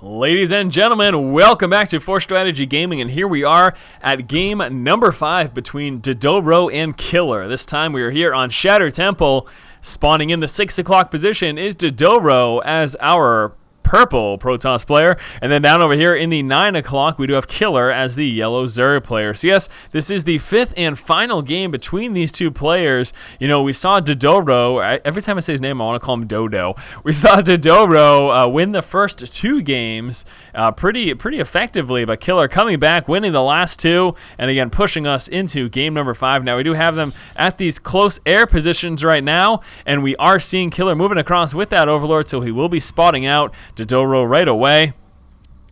Ladies and gentlemen, welcome back to Force Strategy Gaming, and here we are at game number 5 between DdoRo and KiLLeR. This time we are here on Shatter Temple. Spawning in the 6 o'clock position is DdoRo as our purple Protoss player, and then down over here in the 9 o'clock we do have KiLLeR as the yellow Zerg player. So yes, this is the 5th and final game between these two players. You know, we saw DdoRo, every time I say his name I want to call him Dodo. We saw DdoRo win the first 2 games pretty effectively, but KiLLeR coming back, winning the last 2, and again pushing us into game number 5. Now we do have them at these close air positions right now, and we are seeing KiLLeR moving across with that Overlord, so he will be spotting out DdoRo right away.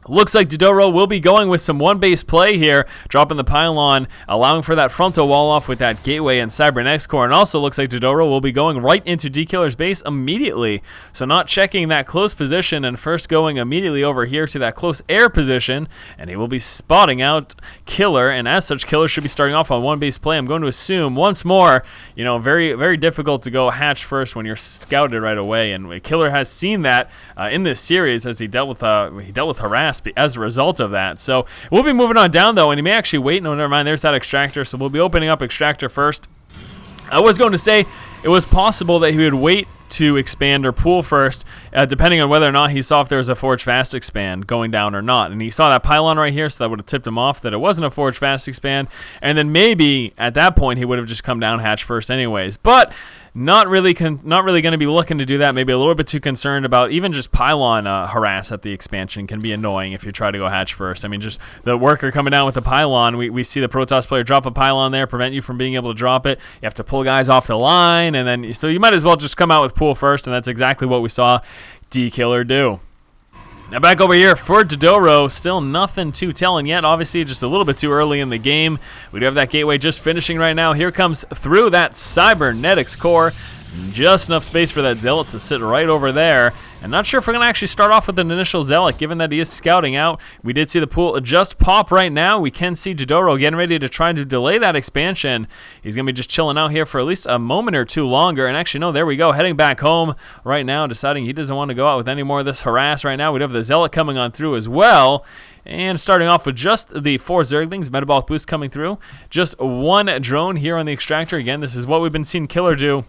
Looks like DdoRo will be going with some one-base play here, dropping the pylon, allowing for that frontal wall-off with that gateway and Cybernetics core, and also looks like DdoRo will be going right into KiLLeR's base immediately. So not checking that close position and first going immediately over here to that close air position, and he will be spotting out KiLLeR, and as such, KiLLeR should be starting off on one-base play. I'm going to assume, once more, you know, very difficult to go hatch first when you're scouted right away, and KiLLeR has seen that in this series as he dealt with harass as a result of that. So we'll be moving on down though, and he may actually wait. No, never mind, there's that extractor, so we'll be opening up extractor first. I was going to say it was possible that he would wait to expand or pool first, depending on whether or not he saw if there was a Forge Fast expand going down or not. And he saw that pylon right here, so that would have tipped him off that it wasn't a Forge Fast expand. And then maybe at that point he would have just come down hatch first anyways. But not really going to be looking to do that. Maybe a little bit too concerned about even just pylon harass at the expansion can be annoying if you try to go hatch first. I mean, just the worker coming down with the pylon. We see the Protoss player drop a pylon there, prevent you from being able to drop it. You have to pull guys off the line, and then so you might as well just come out with pool first, and that's exactly what we saw KiLLeR do. Now back over here for DdoRo, still nothing too telling yet. Obviously, just a little bit too early in the game. We do have that gateway just finishing right now. Here comes through that Cybernetics core. Just enough space for that Zealot to sit right over there. I'm not sure if we're going to actually start off with an initial Zealot, given that he is scouting out. We did see the pool just pop right now. We can see DdoRo getting ready to try to delay that expansion. He's going to be just chilling out here for at least a moment or two longer. And actually, no, there we go. Heading back home right now, deciding he doesn't want to go out with any more of this harass right now. We do have the Zealot coming on through as well. And starting off with just the 4 Zerglings, metabolic boost coming through. Just 1 drone here on the extractor. Again, this is what we've been seeing KiLLeR do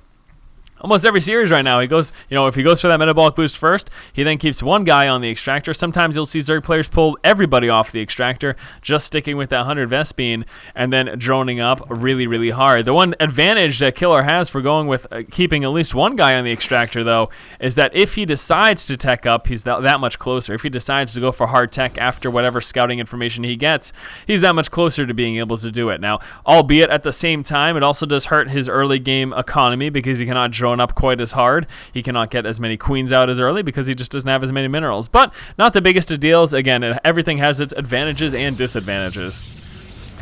almost every series right now. He goes, you know, if he goes for that metabolic boost first, he then keeps 1 guy on the extractor. Sometimes you'll see Zerg players pull everybody off the extractor, just sticking with that 100 Vespene and then droning up really hard. The one advantage that KiLLeR has for going with keeping at least 1 guy on the extractor, though, is that if he decides to tech up, he's that much closer. If he decides to go for hard tech after whatever scouting information he gets, he's that much closer to being able to do it. Now, albeit at the same time, it also does hurt his early game economy because he cannot drone up quite as hard. He cannot get as many queens out as early because he just doesn't have as many minerals. But not the biggest of deals. Again, everything has its advantages and disadvantages.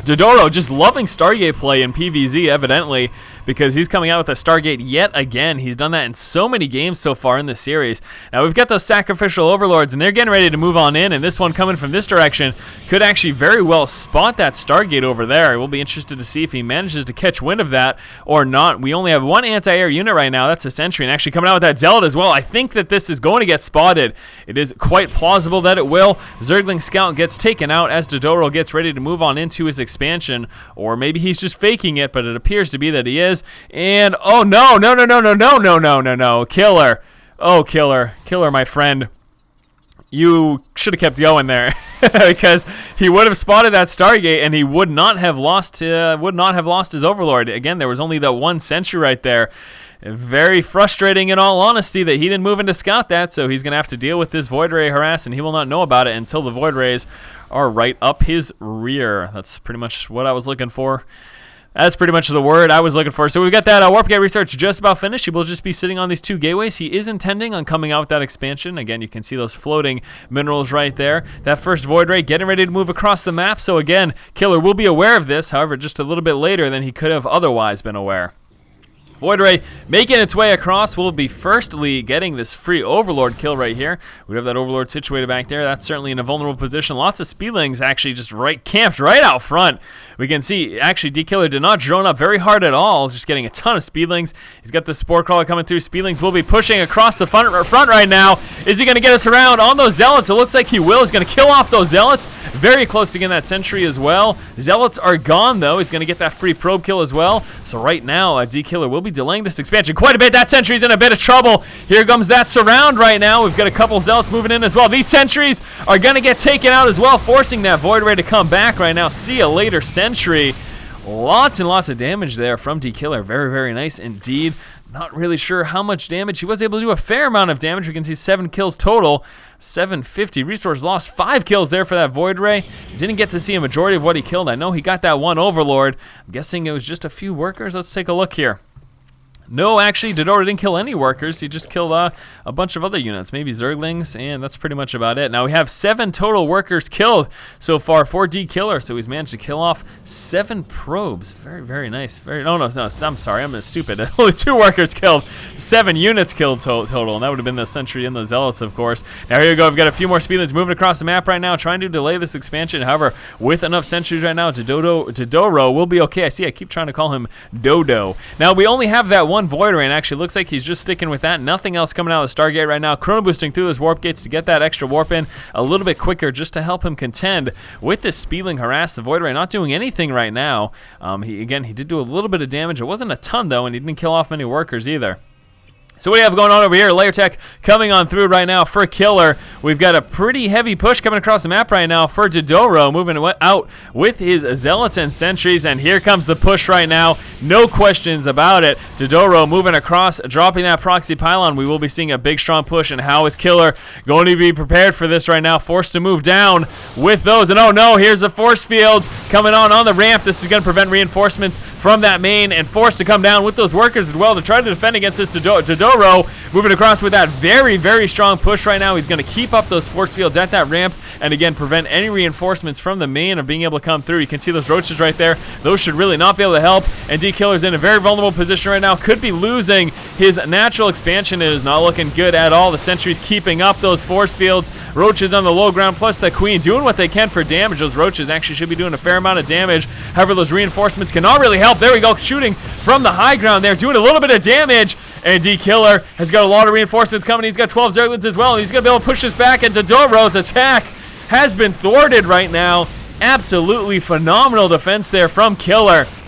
DdoRo just loving Stargate play in PvZ, evidently, because he's coming out with a Stargate yet again. He's done that in so many games so far in this series. Now, we've got those Sacrificial Overlords, and they're getting ready to move on in, and this one coming from this direction could actually very well spot that Stargate over there. We'll be interested to see if he manages to catch wind of that or not. We only have 1 anti-air unit right now. That's a Sentry, and actually coming out with that Zealot as well. I think that this is going to get spotted. It is quite plausible that it will. Zergling Scout gets taken out as DdoRo gets ready to move on into his expansion, or maybe he's just faking it, but it appears to be that he is. And oh no, KiLLeR. Oh, KiLLeR, my friend. You should have kept going there because he would have spotted that Stargate and he would not have lost his Overlord. Again, there was only that 1 Sentry right there. Very frustrating in all honesty that he didn't move in to scout that, so he's going to have to deal with this Void Ray harass, and he will not know about it until the Void Rays are right up his rear. That's pretty much what I was looking for. That's pretty much the word I was looking for. So we've got that Warp Gate research just about finished. He will just be sitting on these 2 gateways. He is intending on coming out with that expansion. Again, you can see those floating minerals right there. That first Void Ray getting ready to move across the map. So again, KiLLeR will be aware of this, however, just a little bit later than he could have otherwise been aware. Void Ray making its way across will be firstly getting this free Overlord kill right here. We have that Overlord situated back there. That's certainly in a vulnerable position. Lots of Speedlings actually just camped right out front. We can see actually KiLLeR did not drone up very hard at all, just getting a ton of Speedlings. He's got the Spore Crawler coming through. Speedlings will be pushing across the front right now. Is he going to get us around on those Zealots? It looks like he will. He's going to kill off those Zealots. Very close to getting that Sentry as well. Zealots are gone though. He's going to get that free probe kill as well. So right now, KiLLeR will be delaying this expansion quite a bit. That Sentry's in a bit of trouble. Here comes that surround right now. We've got a couple Zealots moving in as well. These Sentries are going to get taken out as well, forcing that Void Ray to come back right now. See you later, Sentry. Lots and lots of damage there from KiLLeR. Very, very nice indeed. Not really sure how much damage. He was able to do a fair amount of damage. We can see 7 kills total. 750. Resource lost. 5 kills there for that Void Ray. Didn't get to see a majority of what he killed. I know he got that one Overlord. I'm guessing it was just a few workers. Let's take a look here. No, actually, DdoRo didn't kill any workers. He just killed a bunch of other units, maybe Zerglings, and that's pretty much about it. Now, we have 7 total workers killed so far for KiLLeR, so he's managed to kill off 7 probes. Very, very nice. No, I'm sorry. I'm stupid. Only 2 workers killed. 7 units killed total, and that would have been the Sentry and the Zealots, of course. Now, here we go. We've got a few more Speedlings moving across the map right now, trying to delay this expansion. However, with enough Sentries right now, DdoRo will be okay. I see I keep trying to call him Dodo. Now, we only have that one Void Ray, and actually looks like he's just sticking with that. Nothing else coming out of the Stargate right now. Chrono boosting through those warp gates to get that extra warp in a little bit quicker, just to help him contend with this Speedling harass. The Void Ray not doing anything right now. He did do a little bit of damage. It wasn't a ton though, and he didn't kill off many workers either. So what do you have going on over here? Layer Tech coming on through right now for KiLLeR. We've got a pretty heavy push coming across the map right now for DdoRo, moving out with his Zealots and Sentries, and here comes the push right now. No questions about it. DdoRo moving across, dropping that proxy pylon. We will be seeing a big, strong push, and how is KiLLeR going to be prepared for this right now? Forced to move down with those, and oh no, here's the force fields coming on the ramp. This is going to prevent reinforcements from that main, and forced to come down with those workers as well to try to defend against this DdoRo. Moving across with that very, very strong push right now. He's going to keep up those force fields at that ramp and again prevent any reinforcements from the main of being able to come through. You can see those roaches right there. Those should really not be able to help, and KiLLeR's in a very vulnerable position right now. Could be losing his natural expansion. It is not looking good at all. The Sentry's keeping up those force fields. Roaches on the low ground plus the Queen doing what they can for damage. Those roaches actually should be doing a fair amount of damage. However, those reinforcements cannot really help. There we go, shooting from the high ground there, doing a little bit of damage. And KiLLeR has got a lot of reinforcements coming. He's got 12 Zerglings as well, and he's going to be able to push this back, and DdoRo's attack has been thwarted right now. Absolutely phenomenal defense there from KiLLeR,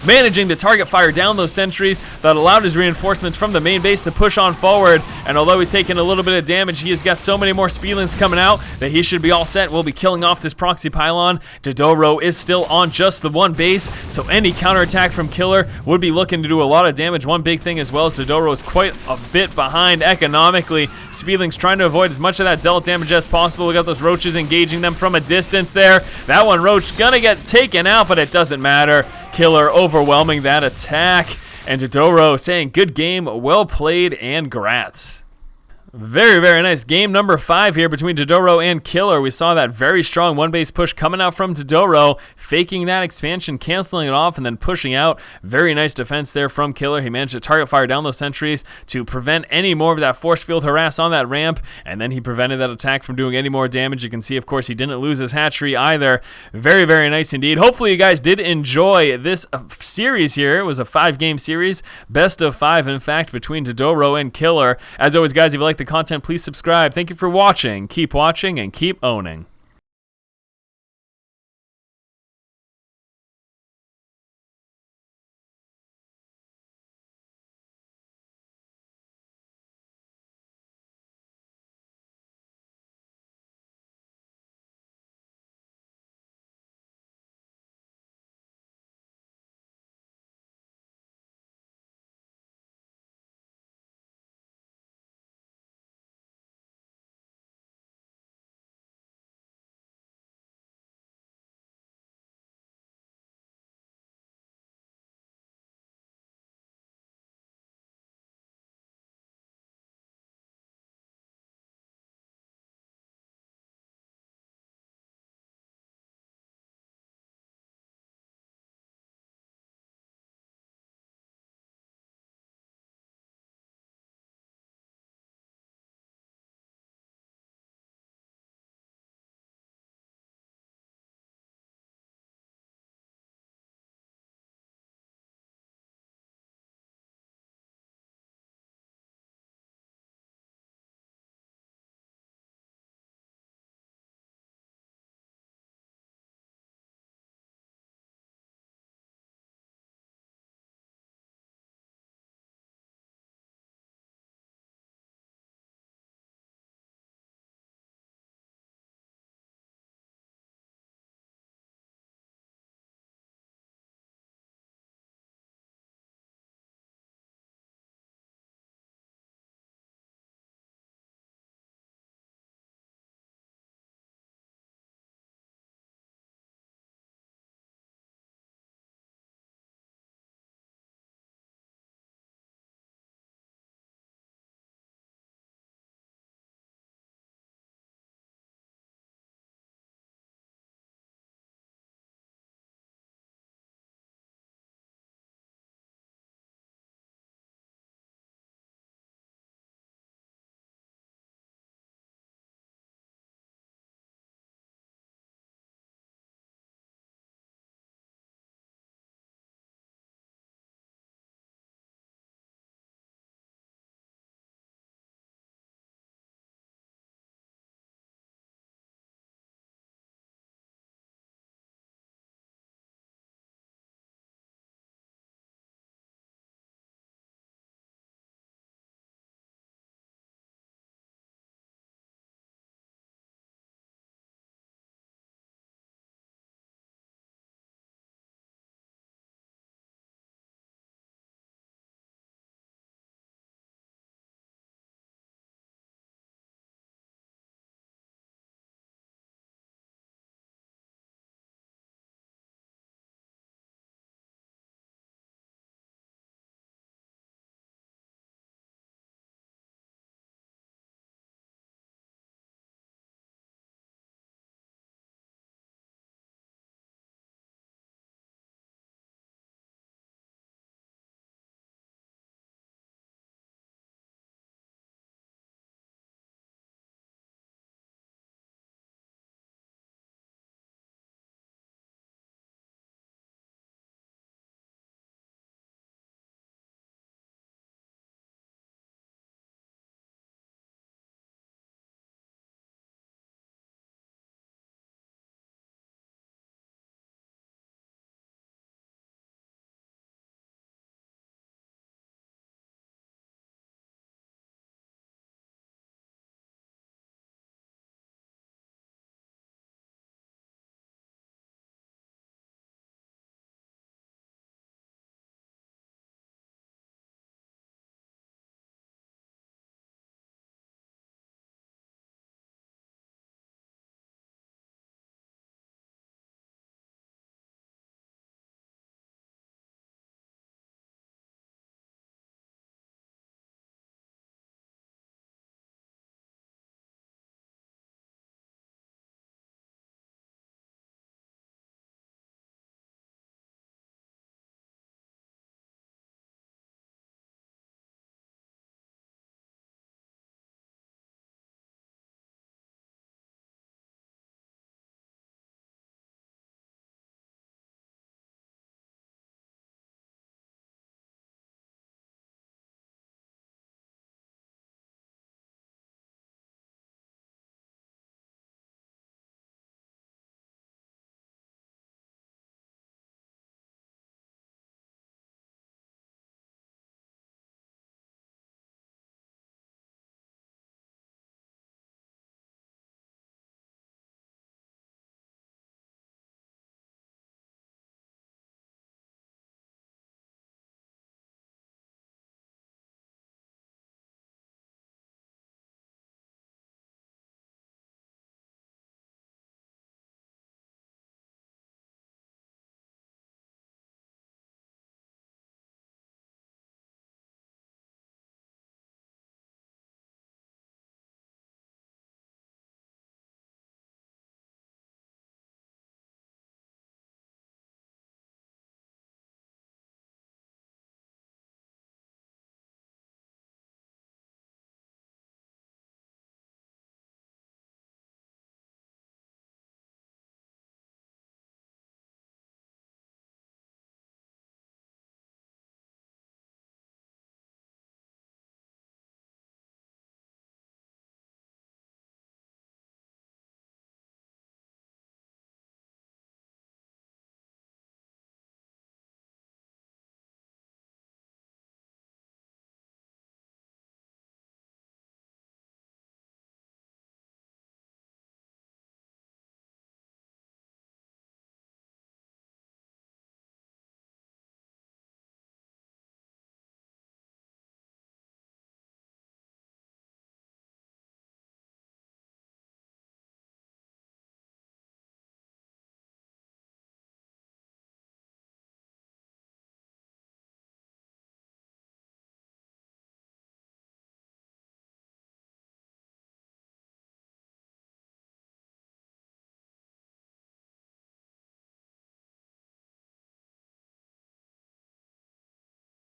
managing to target fire down those Sentries that allowed his reinforcements from the main base to push on forward. And although he's taking a little bit of damage, he has got so many more Speedlings coming out that he should be all set. We'll be killing off this proxy pylon. DdoRo is still on just the one base, so any counterattack from KiLLeR would be looking to do a lot of damage. One big thing as well is DdoRo is quite a bit behind economically. Speedlings trying to avoid as much of that Zealot damage as possible. We got those roaches engaging them from a distance there. That one roach gonna get taken out, but it doesn't matter. KiLLeR overwhelming that attack, and DdoRo saying good game, well played, and grats. Very, very nice. Game number 5 here between DdoRo and KiLLeR. We saw that very strong one-base push coming out from DdoRo, faking that expansion, canceling it off, and then pushing out. Very nice defense there from KiLLeR. He managed to target fire down those Sentries to prevent any more of that force field harass on that ramp, and then he prevented that attack from doing any more damage. You can see, of course, he didn't lose his hatchery either. Very, very nice indeed. Hopefully you guys did enjoy this series here. It was a 5-game series, best of 5, in fact, between DdoRo and KiLLeR. As always, guys, if you like the content, please subscribe. Thank you for watching. Keep watching and keep owning.